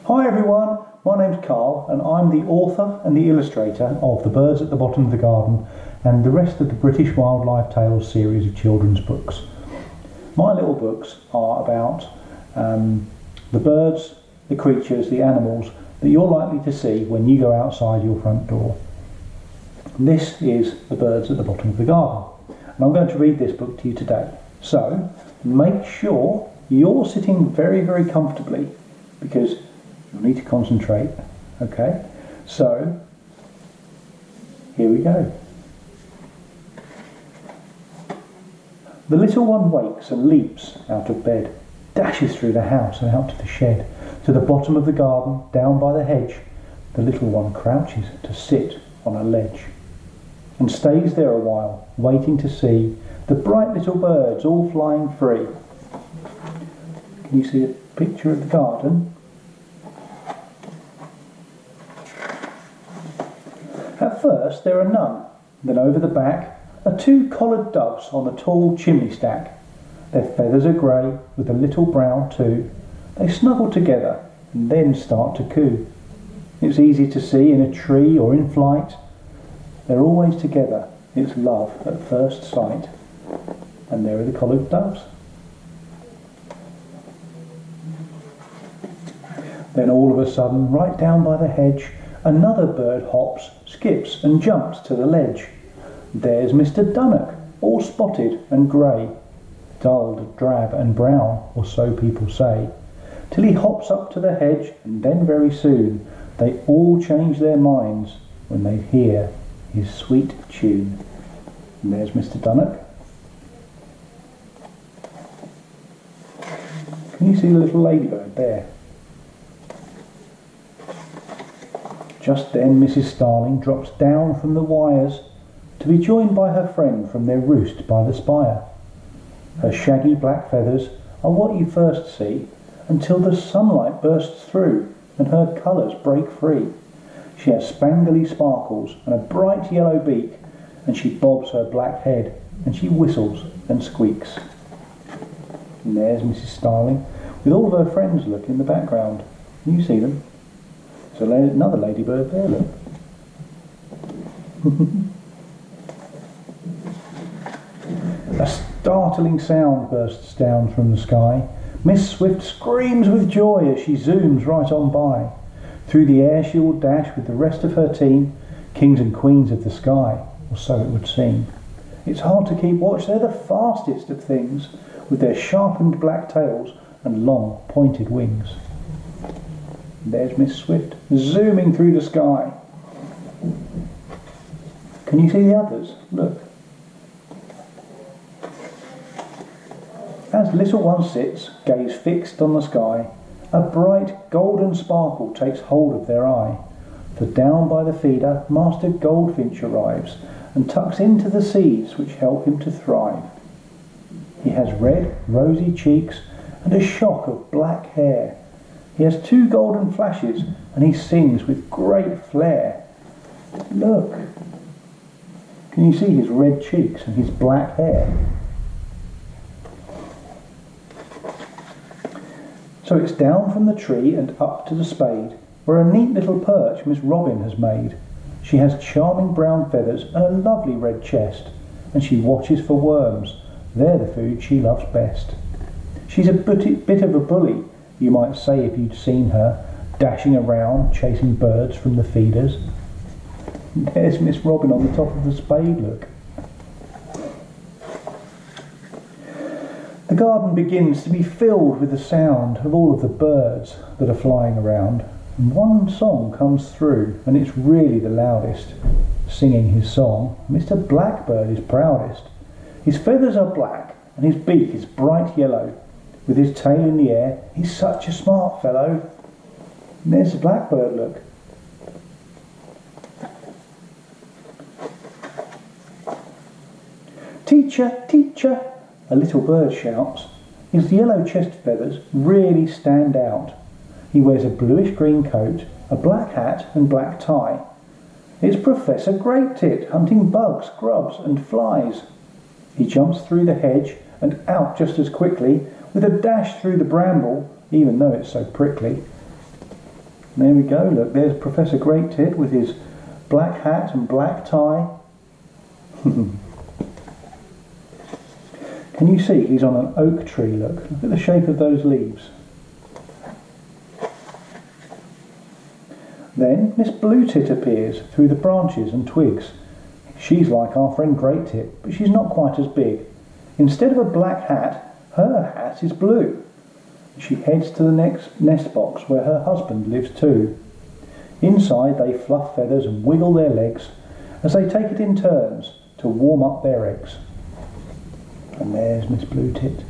Hi everyone, my name's Carl and I'm the author and the illustrator of The Birds at the Bottom of the Garden and the rest of the British Wildlife Tales series of children's books. My little books are about the birds, the creatures, the animals that you're likely to see when you go outside your front door. This is The Birds at the Bottom of the Garden and I'm going to read this book to you today. So make sure you're sitting very, very comfortably because you'll need to concentrate. Okay, so here we go. The little one wakes and leaps out of bed, dashes through the house and out to the shed, to the bottom of the garden, down by the hedge. The little one crouches to sit on a ledge and stays there a while, waiting to see the bright little birds all flying free. Can you see a picture of the garden? At first there are none, then over the back are two collared doves on a tall chimney stack. Their feathers are grey with a little brown too. They snuggle together and then start to coo. It's easy to see in a tree or in flight. They're always together. It's love at first sight. And there are the collared doves. Then all of a sudden, right down by the hedge, another bird hops, skips and jumps to the ledge. There's Mr. Dunnock, all spotted and grey, dulled, drab and brown, or so people say, till he hops up to the hedge, and then very soon they all change their minds when they hear his sweet tune. And there's Mr. Dunnock. Can you see the little ladybird there? Just then Mrs. Starling drops down from the wires to be joined by her friend from their roost by the spire. Her shaggy black feathers are what you first see until the sunlight bursts through and her colours break free. She has spangly sparkles and a bright yellow beak, and she bobs her black head and she whistles and squeaks. And there's Mrs. Starling with all of her friends look in the background. Can you see them? There's another ladybird there, look. A startling sound bursts down from the sky. Miss Swift screams with joy as she zooms right on by. Through the air she will dash with the rest of her team, kings and queens of the sky, or so it would seem. It's hard to keep watch, they're the fastest of things, with their sharpened black tails and long pointed wings. There's Miss Swift, zooming through the sky. Can you see the others? Look. As little one sits, gaze fixed on the sky, a bright golden sparkle takes hold of their eye. For down by the feeder, Master Goldfinch arrives and tucks into the seeds which help him to thrive. He has red, rosy cheeks and a shock of black hair. He has two golden flashes and he sings with great flair. Look. Can you see his red cheeks and his black hair? So it's down from the tree and up to the spade, where a neat little perch Miss Robin has made. She has charming brown feathers and a lovely red chest, and she watches for worms. They're the food she loves best. She's a bit of a bully, you might say, if you'd seen her dashing around chasing birds from the feeders. There's Miss Robin on the top of the spade, look. The garden begins to be filled with the sound of all of the birds that are flying around, and one song comes through, and it's really the loudest. Singing his song, Mr. Blackbird is proudest. His feathers are black and his beak is bright yellow. With his tail in the air, he's such a smart fellow. And there's the blackbird, look. Teacher, teacher, a little bird shouts. His yellow chest feathers really stand out. He wears a bluish-green coat, a black hat and black tie. It's Professor Great-Tit hunting bugs, grubs and flies. He jumps through the hedge and out just as quickly, with a dash through the bramble, even though it's so prickly. There we go, look, there's Professor Great Tit with his black hat and black tie. Can you see he's on an oak tree, look? Look at the shape of those leaves. Then Miss Blue Tit appears through the branches and twigs. She's like our friend Great Tit, but she's not quite as big. Instead of a black hat, her hat is blue. She heads to the next nest box where her husband lives too. Inside they fluff feathers and wiggle their legs as they take it in turns to warm up their eggs. And there's Miss Blue Tit.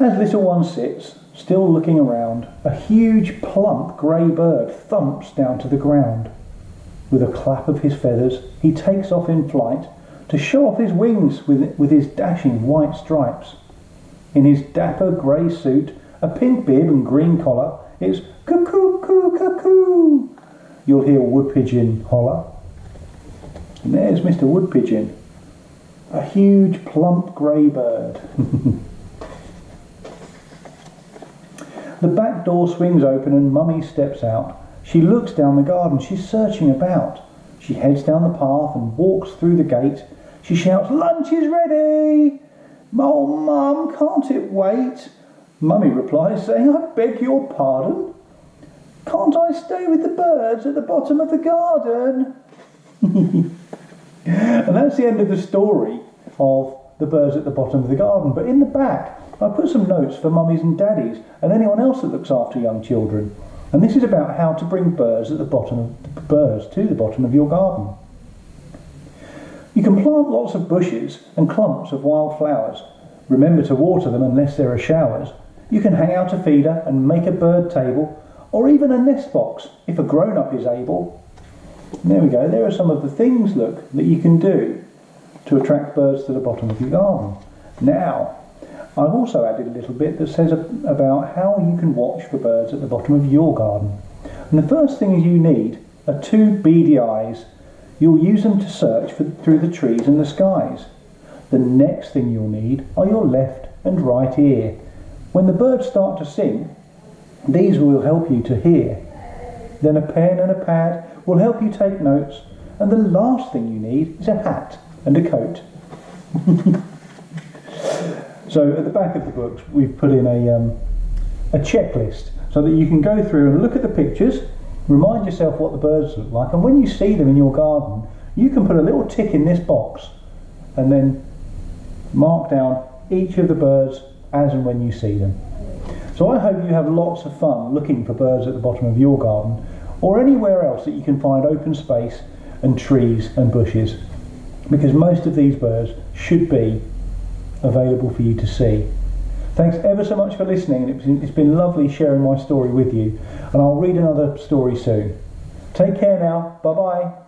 As little one sits, still looking around, a huge plump grey bird thumps down to the ground. With a clap of his feathers, he takes off in flight to show off his wings with his dashing white stripes. In his dapper grey suit, a pink bib and green collar, it's cuckoo, coo, cuckoo. You'll hear Wood Pigeon holler. And there's Mr. Wood Pigeon, a huge plump grey bird. The back door swings open and Mummy steps out. She looks down the garden, she's searching about. She heads down the path and walks through the gate. She shouts, "Lunch is ready!" "Oh, Mum, can't it wait?" Mummy replies, saying, "I beg your pardon? Can't I stay with the birds at the bottom of the garden?" And that's the end of the story of the birds at the bottom of the garden. But in the back, I put some notes for mummies and daddies and anyone else that looks after young children. And this is about how to bring birds to the bottom of your garden. You can plant lots of bushes and clumps of wild flowers. Remember to water them unless there are showers. You can hang out a feeder and make a bird table, or even a nest box if a grown-up is able. And there we go, there are some of the things, look, that you can do to attract birds to the bottom of your garden. Now, I've also added a little bit that says about how you can watch for birds at the bottom of your garden. And the first thing you need are two beady eyes. You'll use them to search through the trees and the skies. The next thing you'll need are your left and right ear. When the birds start to sing, these will help you to hear. Then a pen and a pad will help you take notes. And the last thing you need is a hat and a coat. So at the back of the books we've put in a checklist so that you can go through and look at the pictures, remind yourself what the birds look like, and when you see them in your garden you can put a little tick in this box and then mark down each of the birds as and when you see them. So I hope you have lots of fun looking for birds at the bottom of your garden or anywhere else that you can find open space and trees and bushes, because most of these birds should be available for you to see. Thanks ever so much for listening, and it's been lovely sharing my story with you, and I'll read another story soon. Take care now, bye bye.